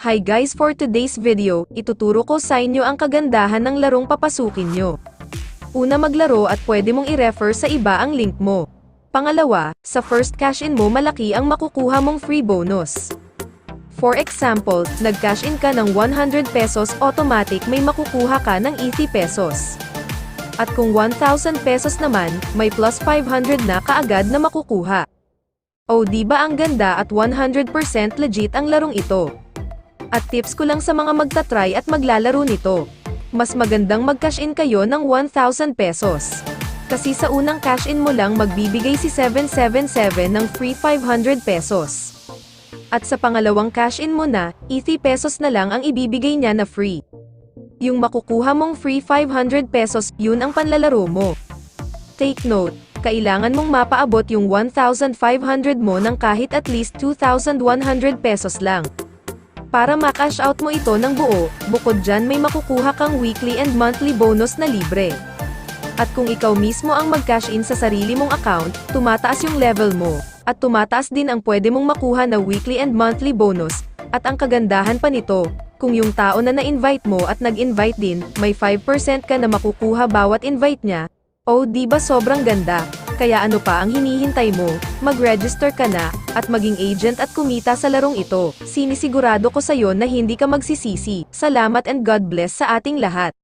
Hi guys, for today's video, ituturo ko sa inyo ang kagandahan ng larong papasukin nyo. Una, maglaro at pwede mong i-refer sa iba ang link mo. Pangalawa, sa first cash in mo malaki ang makukuha mong free bonus. For example, nag-cash in ka ng 100 pesos, automatic may makukuha ka ng 80 pesos. At kung 1,000 pesos naman, may plus 500 na kaagad na makukuha. O di ba ang ganda at 100% legit ang larong ito. At tips ko lang sa mga magta-try at maglalaro nito. Mas magandang mag-cash in kayo ng 1,000 pesos. Kasi sa unang cash in mo lang magbibigay si 777 ng free 500 pesos. At sa pangalawang cash in mo na, 80 pesos na lang ang ibibigay niya na free. Yung makukuha mong free 500 pesos, yun ang panlalaro mo. Take note, kailangan mong mapaabot yung 1,500 mo ng kahit at least 2,100 pesos lang. Para ma-cash out mo ito ng buo, bukod dyan may makukuha kang weekly and monthly bonus na libre. At kung ikaw mismo ang mag-cash in sa sarili mong account, tumataas yung level mo, at tumataas din ang pwede mong makuha na weekly and monthly bonus, at ang kagandahan pa nito, kung yung tao na na-invite mo at nag-invite din, may 5% ka na makukuha bawat invite niya. Oh, di ba sobrang ganda? Kaya ano pa ang hinihintay mo? Mag-register ka na, at maging agent at kumita sa larong ito. Sinisigurado ko sa'yo na hindi ka magsisisi. Salamat and God bless sa ating lahat.